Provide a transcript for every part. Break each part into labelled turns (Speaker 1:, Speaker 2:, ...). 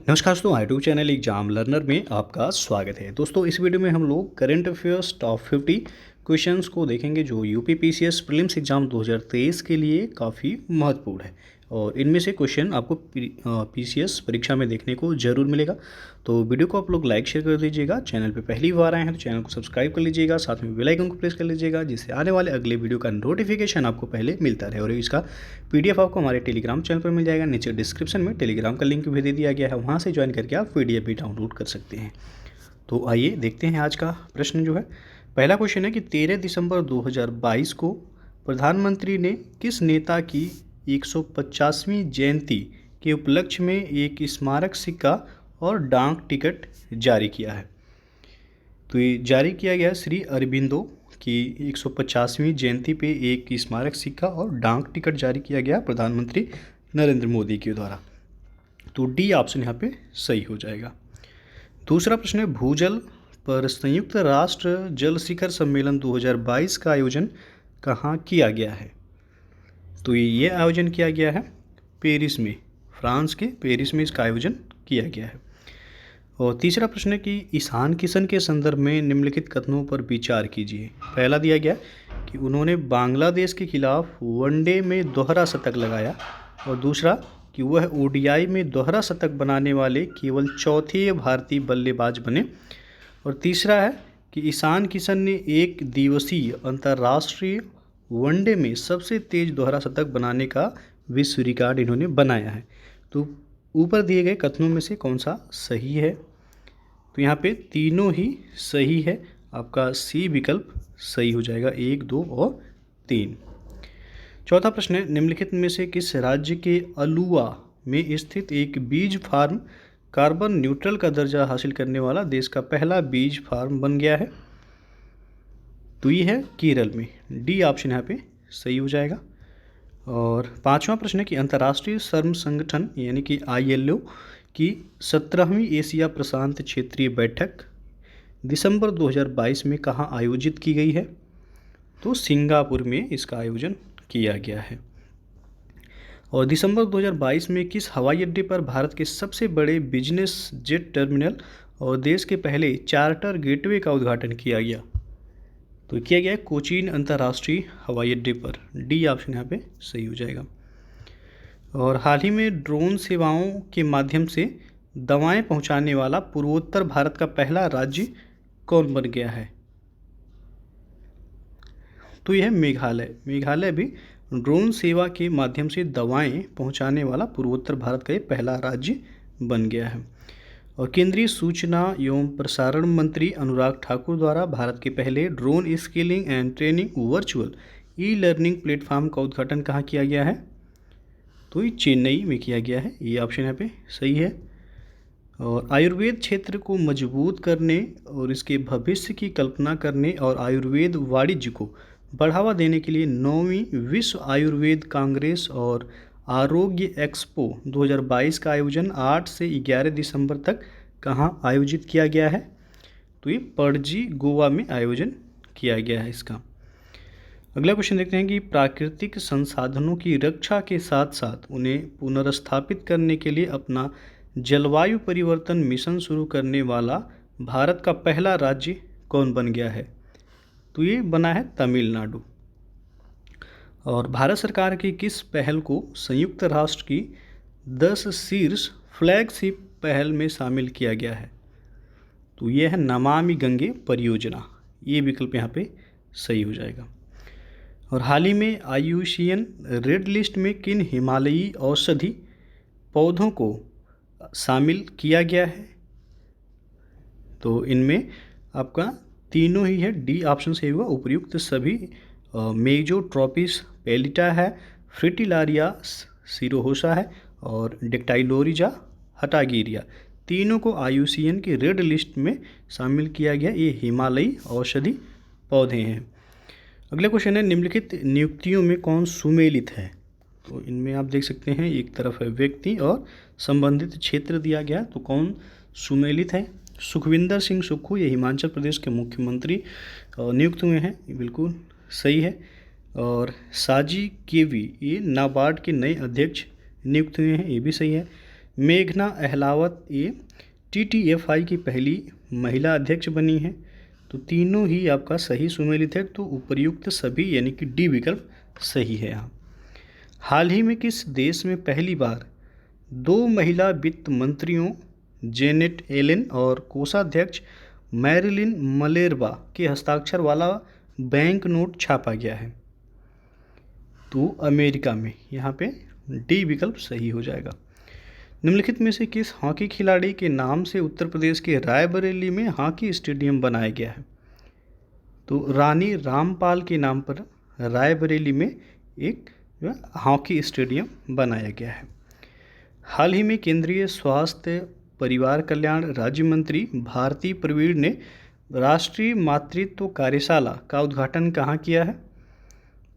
Speaker 1: नमस्कार दोस्तों, YouTube channel exam learner में आपका स्वागत है। दोस्तों, इस वीडियो में हम लोग करंट अफेयर्स टॉप 50 क्वेश्चंस को देखेंगे जो यूपी पीसीएस प्रीलिम्स एग्जाम 2023 के लिए काफ़ी महत्वपूर्ण है और इनमें से क्वेश्चन आपको पीसीएस परीक्षा में देखने को जरूर मिलेगा। तो वीडियो को आप लोग लाइक शेयर कर दीजिएगा। चैनल पे पहली बार आए हैं तो चैनल को सब्सक्राइब कर लीजिएगा, साथ में बेल आइकन को प्रेस कर लीजिएगा जिससे आने वाले अगले वीडियो का नोटिफिकेशन आपको पहले मिलता रहे। और इसका पीडीएफ आपको हमारे टेलीग्राम चैनल पर मिल जाएगा। नीचे डिस्क्रिप्शन में टेलीग्राम का लिंक भी दे दिया गया है, वहाँ से ज्वाइन करके आप पीडीएफ भी डाउनलोड कर सकते हैं। तो आइए देखते हैं आज का प्रश्न जो है। पहला क्वेश्चन है कि 13 दिसंबर 2022 को प्रधानमंत्री ने किस नेता की 150वीं जयंती के उपलक्ष्य में एक स्मारक सिक्का और डाक टिकट जारी किया है? तो ये जारी किया गया श्री अरबिंदो की 150वीं जयंती पे एक स्मारक सिक्का और डाक टिकट जारी किया गया प्रधानमंत्री नरेंद्र मोदी के द्वारा। तो डी ऑप्शन यहाँ पे सही हो जाएगा। दूसरा प्रश्न है, भूजल पर संयुक्त राष्ट्र जल शिखर सम्मेलन 2022 का आयोजन कहाँ किया गया है? तो ये आयोजन किया गया है पेरिस में, फ्रांस के पेरिस में इसका आयोजन किया गया है। और तीसरा प्रश्न है कि ईशान किशन के संदर्भ में निम्नलिखित कथनों पर विचार कीजिए। पहला दिया गया कि उन्होंने बांग्लादेश के खिलाफ वनडे में दोहरा शतक लगाया, और दूसरा कि वह ओडीआई में दोहरा शतक बनाने वाले केवल चौथे भारतीय बल्लेबाज बने, और तीसरा है कि ईशान किशन ने एक दिवसीय अंतर्राष्ट्रीय वनडे में सबसे तेज दोहरा शतक बनाने का विश्व रिकॉर्ड इन्होंने बनाया है। तो ऊपर दिए गए कथनों में से कौन सा सही है? तो यहाँ पे तीनों ही सही है, आपका सी विकल्प सही हो जाएगा, 1, 2 और 3। चौथा प्रश्न है, निम्नलिखित में से किस राज्य के अलुवा में स्थित एक बीज फार्म कार्बन न्यूट्रल का दर्जा हासिल करने वाला देश का पहला बीज फार्म बन गया है? तो ये है केरल में, डी ऑप्शन यहाँ पे सही हो जाएगा। और पांचवा प्रश्न है कि अंतर्राष्ट्रीय श्रम संगठन यानी कि ILO की 17वीं एशिया प्रशांत क्षेत्रीय बैठक दिसंबर 2022 में कहाँ आयोजित की गई है? तो सिंगापुर में इसका आयोजन किया गया है। और दिसंबर 2022 में किस हवाई अड्डे पर भारत के सबसे बड़े बिजनेस जेट टर्मिनल और देश के पहले चार्टर गेटवे का उद्घाटन किया गया? तो किया गया है कोचीन अंतर्राष्ट्रीय हवाई अड्डे पर, डी ऑप्शन यहाँ पे सही हो जाएगा। और हाल ही में ड्रोन सेवाओं के माध्यम से दवाएं पहुंचाने वाला पूर्वोत्तर भारत का पहला राज्य कौन बन गया है? तो यह है मेघालय। मेघालय भी ड्रोन सेवा के माध्यम से दवाएं पहुंचाने वाला पूर्वोत्तर भारत का ये पहला राज्य बन गया है। और केंद्रीय सूचना एवं प्रसारण मंत्री अनुराग ठाकुर द्वारा भारत के पहले drone skilling and training virtual e learning platform का उद्घाटन कहाँ किया गया है? तो ये चेन्नई में किया गया है, ये ऑप्शन यहाँ पे सही है। और आयुर्वेद क्षेत्र को मजबूत करने और इसके भविष्य की कल्पना करने और आयुर्वेद वाणिज्य को बढ़ावा देने के लिए 9वीं विश्व आयुर्वेद कांग्रेस और आरोग्य एक्सपो 2022 का आयोजन 8 से 11 दिसंबर तक कहाँ आयोजित किया गया है? तो ये पणजी गोवा में आयोजन किया गया है इसका। अगला क्वेश्चन देखते हैं कि प्राकृतिक संसाधनों की रक्षा के साथ साथ उन्हें पुनर्स्थापित करने के लिए अपना जलवायु परिवर्तन मिशन शुरू करने वाला भारत का पहला राज्य कौन बन गया है? तो ये बना है तमिलनाडु। और भारत सरकार की किस पहल को संयुक्त राष्ट्र की 10 शीर्ष फ्लैगशिप पहल में शामिल किया गया है? तो ये है नमामि गंगे परियोजना, ये विकल्प यहाँ पे सही हो जाएगा। और हाल ही में IUCN रेड लिस्ट में किन हिमालयी औषधि पौधों को शामिल किया गया है? तो इनमें आपका तीनों ही है, डी ऑप्शन सही हुआ। उपयुक्त सभी मेजोट्रोपिस पेलिटा है, फ्रिटिलारिया सिरोहोसा है और डेक्टाइलोरिजा हटागिरिया, तीनों को IUCN की रेड लिस्ट में शामिल किया गया। ये हिमालयी औषधि पौधे हैं। अगला क्वेश्चन है, निम्नलिखित नियुक्तियों में कौन सुमेलित है? तो इनमें आप देख सकते हैं एक तरफ है व्यक्ति और संबंधित क्षेत्र दिया गया, तो कौन सुमेलित है? सुखविंदर सिंह सुक्खू, ये हिमाचल प्रदेश के मुख्यमंत्री नियुक्त हुए हैं, बिल्कुल सही है। और साजी केवी, ये नाबार्ड के नए अध्यक्ष नियुक्त हुए हैं, ये भी सही है। मेघना अहलावत ये TTFI की पहली महिला अध्यक्ष बनी है। तो तीनों ही आपका सही सुमेलित है, तो उपर्युक्त सभी यानी कि डी विकल्प सही है यहाँ। हाल ही में किस देश में पहली बार 2 महिला वित्त मंत्रियों जेनेट येलेन और कोषाध्यक्ष मैरिलिन मलेरबा के हस्ताक्षर वाला बैंक नोट छापा गया है? तो अमेरिका में, यहाँ पे डी विकल्प सही हो जाएगा। निम्नलिखित में से किस हॉकी खिलाड़ी के नाम से उत्तर प्रदेश के रायबरेली में हॉकी स्टेडियम बनाया गया है? तो रानी रामपाल के नाम पर रायबरेली में एक हॉकी स्टेडियम बनाया गया है। हाल ही में केंद्रीय स्वास्थ्य परिवार कल्याण राज्य मंत्री भारती प्रवीण ने राष्ट्रीय मातृत्व कार्यशाला का उद्घाटन कहाँ किया है?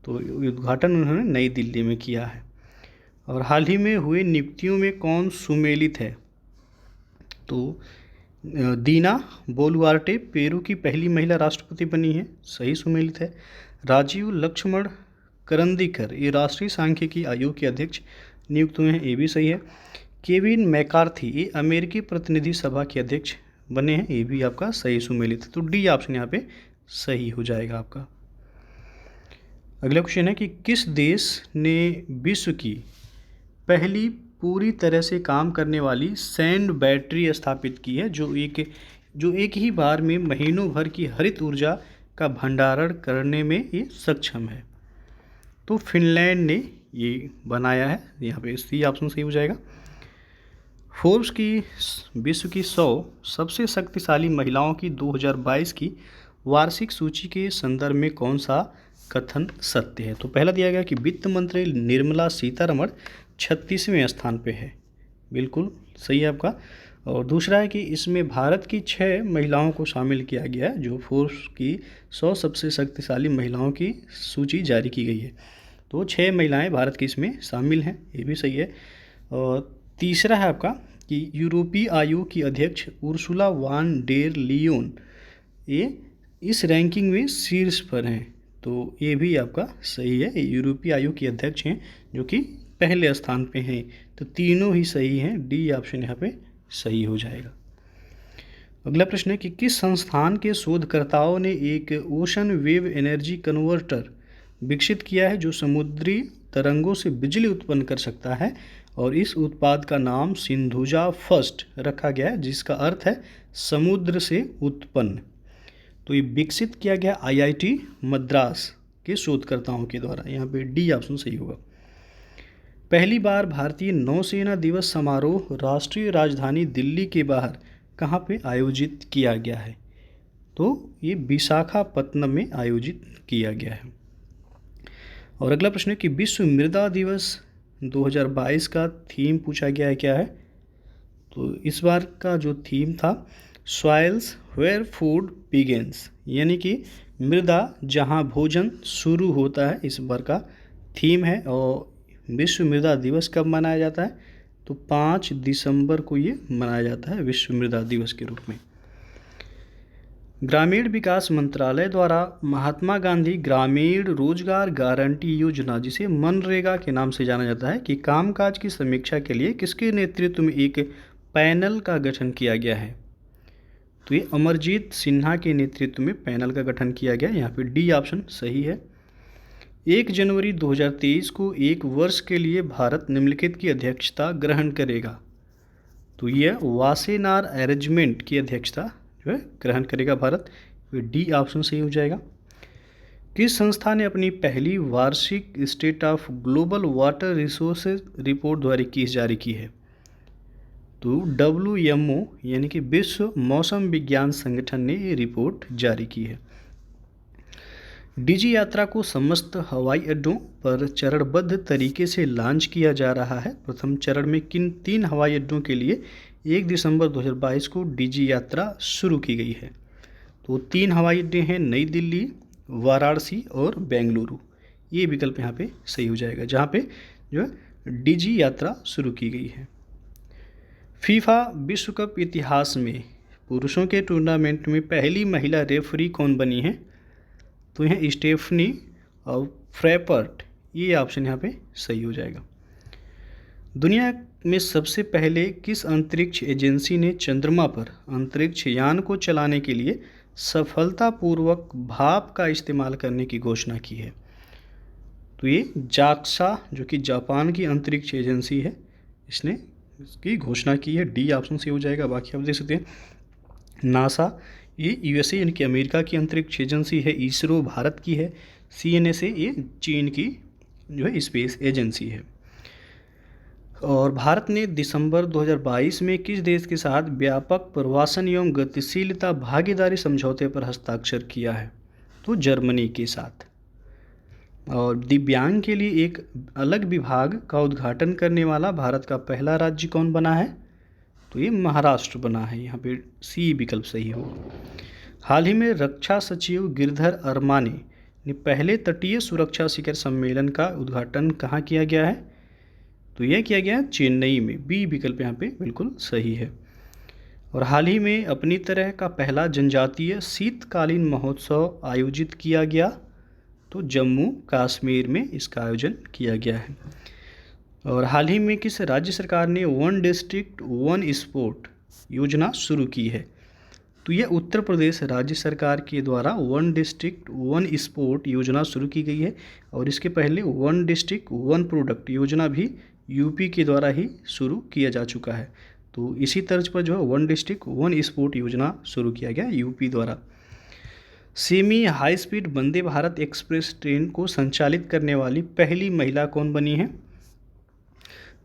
Speaker 1: तो उद्घाटन उन्होंने नई दिल्ली में किया है। और हाल ही में हुए नियुक्तियों में कौन सुमेलित है? तो दीना बोलुआर्टे पेरू की पहली महिला राष्ट्रपति बनी है, सही सुमेलित है। राजीव लक्ष्मण करंदीकर ये राष्ट्रीय सांख्यिकी आयोग के अध्यक्ष नियुक्त हुए हैं, ये भी सही है। केविन मैकार्थी ये अमेरिकी प्रतिनिधि सभा के अध्यक्ष बने हैं, ये भी आपका सही सुमेलित है। तो डी ऑप्शन यहाँ पे सही हो जाएगा आपका। अगला क्वेश्चन है कि किस देश ने विश्व की पहली पूरी तरह से काम करने वाली सैंड बैटरी स्थापित की है, जो एक ही बार में महीनों भर की हरित ऊर्जा का भंडारण करने में ये सक्षम है? तो फिनलैंड ने ये बनाया है, यहाँ पे सी ऑप्शन सही हो जाएगा। फोर्ब्स की विश्व की 100 सबसे शक्तिशाली महिलाओं की 2022 की वार्षिक सूची के संदर्भ में कौन सा कथन सत्य है? तो पहला दिया गया कि वित्त मंत्री निर्मला सीतारमण 36वें स्थान पे है, बिल्कुल सही है आपका। और दूसरा है कि इसमें भारत की 6 महिलाओं को शामिल किया गया है, जो फोर्ब्स की 100 सबसे शक्तिशाली महिलाओं की सूची जारी की गई है। तो 6 महिलाएं भारत की इसमें शामिल हैं, ये भी सही है। और तीसरा है आपका कि यूरोपीय आयोग की अध्यक्ष उर्सुला वान डेर लियोन ये इस रैंकिंग में शीर्ष पर हैं, तो ये भी आपका सही है। ये यूरोपीय आयोग के अध्यक्ष हैं जो कि पहले स्थान पे हैं, तो तीनों ही सही हैं, डी ऑप्शन यहाँ पे सही हो जाएगा। अगला प्रश्न है कि किस संस्थान के शोधकर्ताओं ने एक ओशन वेव एनर्जी कन्वर्टर विकसित किया है जो समुद्री तरंगों से बिजली उत्पन्न कर सकता है, और इस उत्पाद का नाम सिंधुजा फर्स्ट रखा गया है, जिसका अर्थ है समुद्र से उत्पन्न। तो ये विकसित किया गया IIT मद्रास के शोधकर्ताओं के द्वारा, यहाँ पे डी ऑप्शन सही होगा। पहली बार भारतीय नौसेना दिवस समारोह राष्ट्रीय राजधानी दिल्ली के बाहर कहाँ पे आयोजित किया गया है? तो ये विशाखापत्तनम में आयोजित किया गया है। और अगला प्रश्न है कि विश्व मृदा दिवस 2022 का थीम पूछा गया है, क्या है? तो इस बार का जो थीम था सॉइल्स वेयर फूड बिगिंस, यानी कि मृदा जहां भोजन शुरू होता है, इस बार का थीम है। और विश्व मृदा दिवस कब मनाया जाता है? तो 5 दिसंबर को ये मनाया जाता है विश्व मृदा दिवस के रूप में। ग्रामीण विकास मंत्रालय द्वारा महात्मा गांधी ग्रामीण रोजगार गारंटी योजना, जिसे मनरेगा के नाम से जाना जाता है, कि कामकाज की समीक्षा के लिए किसके नेतृत्व में एक पैनल का गठन किया गया है? तो ये अमरजीत सिन्हा के नेतृत्व में पैनल का गठन किया गया, यहाँ पे डी ऑप्शन सही है। 1 जनवरी 2023 को एक वर्ष के लिए भारत निम्नलिखित की अध्यक्षता ग्रहण करेगा। तो यह वासेनार अरेंजमेंट की अध्यक्षता जो है ग्रहण करेगा भारत, डी ऑप्शन सही हो जाएगा। किस संस्था ने अपनी पहली वार्षिक state of global water resources report 2021 जारी की है? तो WMO यानी कि विश्व मौसम विज्ञान संगठन ने ये रिपोर्ट जारी की है। डिजी यात्रा को समस्त हवाई अड्डों पर चरणबद्ध तरीके से लॉन्च किया जा रहा है। प्रथम चरण में किन 3 हवाई अड्डों के लिए 1 दिसंबर 2022 को डिजी यात्रा शुरू की गई है? तो 3 हवाई अड्डे हैं, नई दिल्ली, वाराणसी और बेंगलुरु। ये विकल्प यहाँ पे सही हो जाएगा, जहाँ पे जो है डिजी यात्रा शुरू की गई है। फीफा विश्व कप इतिहास में पुरुषों के टूर्नामेंट में पहली महिला रेफरी कौन बनी है? तो यह स्टेफनी और फ्रैपर्ट, ये ऑप्शन यहाँ पे सही हो जाएगा। दुनिया में सबसे पहले किस अंतरिक्ष एजेंसी ने चंद्रमा पर अंतरिक्ष यान को चलाने के लिए सफलतापूर्वक भाप का इस्तेमाल करने की घोषणा की है? तो ये जाक्सा, जो कि जापान की अंतरिक्ष एजेंसी है, इसने इसकी घोषणा की है। डी ऑप्शन से हो जाएगा। बाकी आप देख सकते हैं नासा, ये यूएसए यानी कि अमेरिका की अंतरिक्ष एजेंसी है। इसरो भारत की है। सीएनएसए ये चीन की जो है स्पेस एजेंसी है। और भारत ने दिसंबर 2022 में किस देश के साथ व्यापक प्रवासन एवं गतिशीलता भागीदारी समझौते पर हस्ताक्षर किया है? तो जर्मनी के साथ। और दिव्यांग के लिए एक अलग विभाग का उद्घाटन करने वाला भारत का पहला राज्य कौन बना है? तो ये महाराष्ट्र बना है। यहाँ पे सी विकल्प सही हो। हाल ही में रक्षा सचिव गिरधर अरमाने ने पहले तटीय सुरक्षा शिखर सम्मेलन का उद्घाटन कहाँ किया गया है? तो यह किया गया है चेन्नई में। बी विकल्प यहाँ पे बिल्कुल सही है। और हाल ही में अपनी तरह का पहला जनजातीय शीतकालीन महोत्सव आयोजित किया गया, तो जम्मू कश्मीर में इसका आयोजन किया गया है। और हाल ही में किस राज्य सरकार ने वन डिस्ट्रिक्ट वन स्पोर्ट योजना शुरू की है? तो यह उत्तर प्रदेश राज्य सरकार के द्वारा वन डिस्ट्रिक्ट वन स्पोर्ट योजना शुरू की गई है। और इसके पहले वन डिस्ट्रिक्ट वन प्रोडक्ट योजना भी यूपी के द्वारा ही शुरू किया जा चुका है। तो इसी तर्ज पर जो है वन डिस्ट्रिक्ट वन स्पोर्ट योजना शुरू किया गया यूपी द्वारा। Semi high speed Vande Bharat express train को संचालित करने वाली पहली महिला कौन बनी है?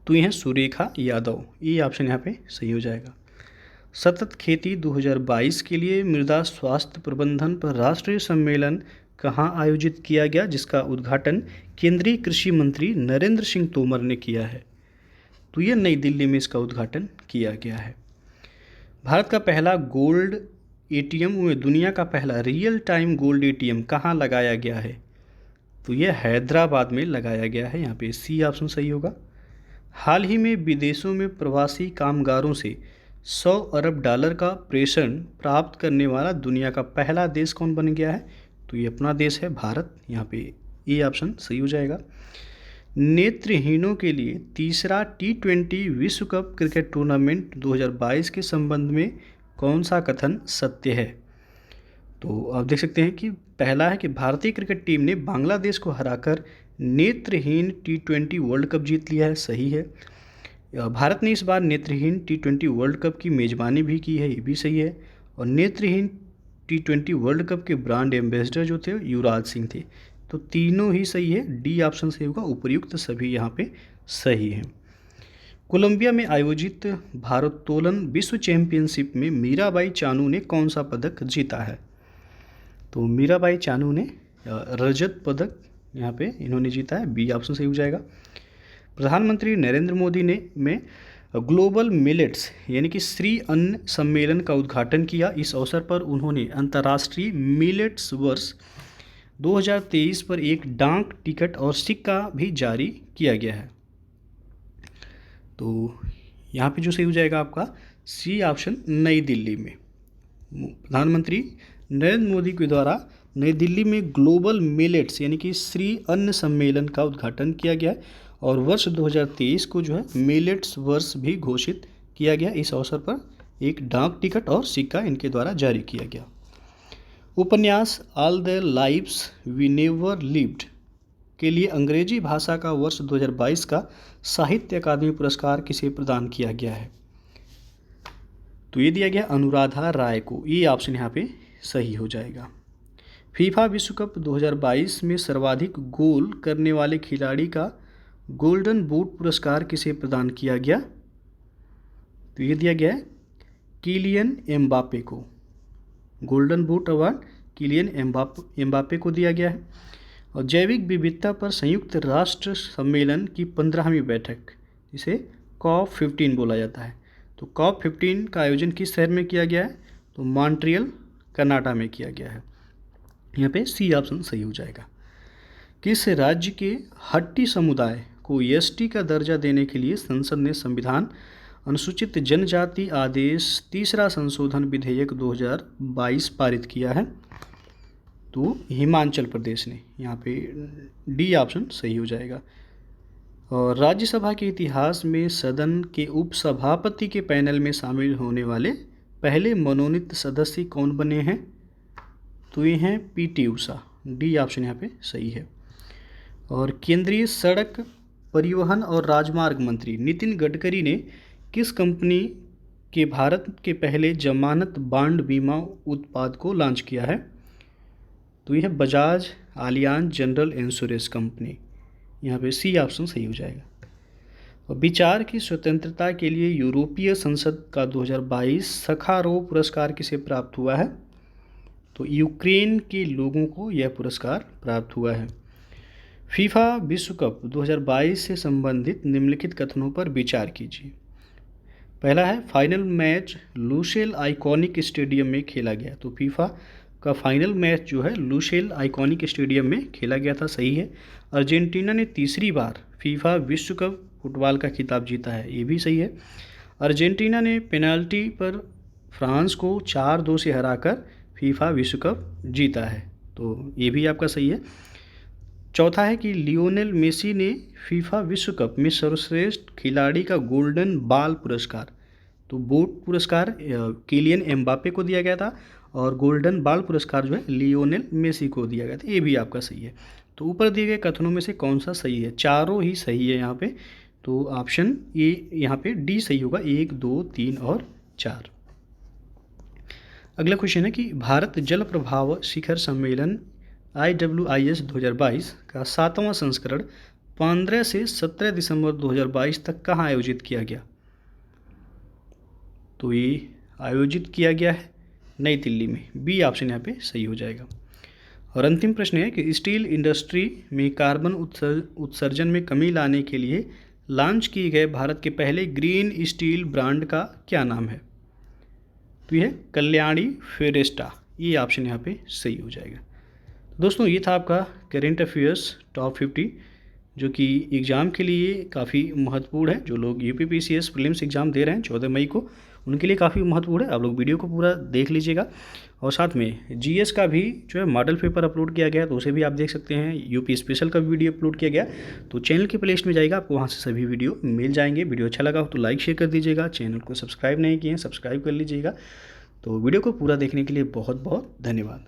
Speaker 1: तो यह सुरेखा यादव। ये ऑप्शन यहाँ पे सही हो जाएगा। सतत खेती 2022 के लिए मृदा स्वास्थ्य प्रबंधन पर राष्ट्रीय सम्मेलन कहाँ आयोजित किया गया, जिसका उद्घाटन केंद्रीय कृषि मंत्री नरेंद्र सिंह तोमर ने किया है? तो यह नई दिल्ली में इसका उद्घाटन किया गया है। भारत का पहला गोल्ड एटीएम में दुनिया का पहला रियल टाइम गोल्ड एटीएम कहाँ लगाया गया है? तो यह हैदराबाद में लगाया गया है। यहाँ पे सी ऑप्शन सही होगा। हाल ही में विदेशों में प्रवासी कामगारों से 100 अरब डॉलर का प्रेषण प्राप्त करने वाला दुनिया का पहला देश कौन बन गया है? तो ये अपना देश है भारत। यहाँ पे ए ऑप्शन सही हो जाएगा। नेत्रहीनों के लिए तीसरा T20 विश्व कप क्रिकेट टूर्नामेंट 2022 के संबंध में कौन सा कथन सत्य है? तो आप देख सकते हैं कि पहला है कि भारतीय क्रिकेट टीम ने बांग्लादेश को हराकर नेत्रहीन T20 वर्ल्ड कप जीत लिया है। सही है। भारत ने इस बार नेत्रहीन T20 वर्ल्ड कप की मेज़बानी भी की है। ये भी सही है। और नेत्रहीन T20 वर्ल्ड कप के ब्रांड एम्बेसडर जो थे युवराज सिंह थे। तो तीनों ही सही है। डी ऑप्शन सही होगा। उपर्युक्त सभी यहाँ पे सही हैं। कोलंबिया में आयोजित भारोत्तोलन विश्व चैंपियनशिप में मीराबाई चानू ने कौन सा पदक जीता है? तो मीराबाई चानू ने रजत पदक यहाँ पे इन्होंने जीता है। बी ऑप्शन सही हो जाएगा। प्रधानमंत्री नरेंद्र मोदी ने ग्लोबल मिलेट्स यानी कि श्री अन्न सम्मेलन का उद्घाटन किया। इस अवसर पर उन्होंने अंतर्राष्ट्रीय मिलेट्स वर्ष 2023 पर एक डाक टिकट और सिक्का भी जारी किया गया है। तो यहाँ पे जो सही हो जाएगा आपका सी ऑप्शन, नई दिल्ली में। प्रधानमंत्री नरेंद्र मोदी के द्वारा नई दिल्ली में ग्लोबल मिलेट्स यानी कि श्री अन्न सम्मेलन का उद्घाटन किया गया है। और वर्ष 2023 को जो है मिलेट्स वर्ष भी घोषित किया गया। इस अवसर पर एक डाक टिकट और सिक्का इनके द्वारा जारी किया गया। उपन्यास all the lives we never lived के लिए अंग्रेजी भाषा का वर्ष 2022 का साहित्य अकादमी पुरस्कार किसे प्रदान किया गया है? तो ये दिया गया अनुराधा राय को। ये ऑप्शन यहाँ पे सही हो जाएगा। फीफा विश्व कप 2022 में सर्वाधिक गोल करने वाले खिलाड़ी का गोल्डन बूट पुरस्कार किसे प्रदान किया गया? तो ये दिया गया है किलियन एम्बापे को। Golden boot award Kylian Mbappe को दिया गया है। और जैविक विविधता पर संयुक्त राष्ट्र सम्मेलन की 15वीं बैठक, इसे COP15 बोला जाता है। तो COP15 का आयोजन किस शहर में किया गया है? तो मॉन्ट्रियल कनाडा में किया गया है। यहाँ पे सी ऑप्शन सही हो जाएगा। किस राज्य के हट्टी समुदाय को एसटी का दर्जा देने के लिए संसद ने संविधान अनुसूचित जनजाति आदेश तीसरा संशोधन विधेयक 2022 पारित किया है? तो हिमाचल प्रदेश ने। यहाँ पे डी ऑप्शन सही हो जाएगा। और राज्यसभा के इतिहास में सदन के उपसभापति के पैनल में शामिल होने वाले पहले मनोनीत सदस्य कौन बने हैं? तो ये हैं पीटी उषा। डी ऑप्शन यहाँ पे सही है। और केंद्रीय सड़क परिवहन और राजमार्ग मंत्री नितिन गडकरी ने किस कंपनी के भारत के पहले जमानत बांड बीमा उत्पाद को लॉन्च किया है? तो यह है Bajaj Allianz general insurance company. यहाँ पे सी ऑप्शन सही हो जाएगा। और विचार की स्वतंत्रता के लिए यूरोपीय संसद का 2022 सखारोव पुरस्कार किसे प्राप्त हुआ है? तो यूक्रेन के लोगों को यह पुरस्कार प्राप्त हुआ है। फीफा विश्व कप 2022 से संबंधित निम्नलिखित कथनों पर विचार कीजिए। पहला है final match Lucille iconic stadium में खेला गया। तो फीफा का फाइनल मैच जो है लुसेल आइकॉनिक स्टेडियम में खेला गया था, सही है। अर्जेंटीना ने तीसरी बार फीफा विश्व कप फुटबॉल का खिताब जीता है, ये भी सही है। अर्जेंटीना ने पेनाल्टी पर फ्रांस को 4-2 से हराकर फीफा विश्व कप जीता है, तो ये भी आपका सही है। चौथा है कि लियोनेल मेसी ने फीफा विश्व कप में सर्वश्रेष्ठ खिलाड़ी का गोल्डन बॉल पुरस्कार, तो बूट पुरस्कार किलियन एम्बापे को दिया गया था और गोल्डन बॉल पुरस्कार जो है लियोनेल मेसी को दिया गया था, ये भी आपका सही है। तो ऊपर दिए गए कथनों में से कौन सा सही है? चारों ही सही है यहाँ पे, तो ऑप्शन ए यहाँ पे डी सही होगा। 1, 2, 3 और 4। अगला क्वेश्चन है कि भारत जल प्रभाव शिखर सम्मेलन IWIS 2022 का 7वां संस्करण 15 से 17 दिसंबर 2022 तक कहाँ आयोजित किया गया? तो ये आयोजित किया गया है नई दिल्ली में। बी ऑप्शन यहाँ पे सही हो जाएगा। और अंतिम प्रश्न है कि स्टील इंडस्ट्री में कार्बन उत्सर्जन में कमी लाने के लिए लॉन्च किए गए भारत के पहले ग्रीन स्टील ब्रांड का क्या नाम है? तो यह कल्याणी फेरेस्टा, ये ऑप्शन यहाँ पे सही हो जाएगा। दोस्तों ये था आपका करेंट अफेयर्स टॉप 50, जो कि एग्ज़ाम के लिए काफ़ी महत्वपूर्ण है। जो लोग UPPCS प्रीलिम्स एग्ज़ाम दे रहे हैं 14 मई को, उनके लिए काफ़ी महत्वपूर्ण है। आप लोग वीडियो को पूरा देख लीजिएगा। और साथ में GS का भी जो है मॉडल पेपर अपलोड किया गया है, तो उसे भी आप देख सकते हैं। UP स्पेशल का भी वीडियो अपलोड किया गया, तो चैनल की प्लेलिस्ट में जाएगा, आपको वहाँ से सभी वीडियो मिल जाएंगे। वीडियो अच्छा लगा हो तो लाइक शेयर कर दीजिएगा। चैनल को सब्सक्राइब नहीं किए हैं, सब्सक्राइब कर लीजिएगा। तो वीडियो को पूरा देखने के लिए बहुत बहुत धन्यवाद।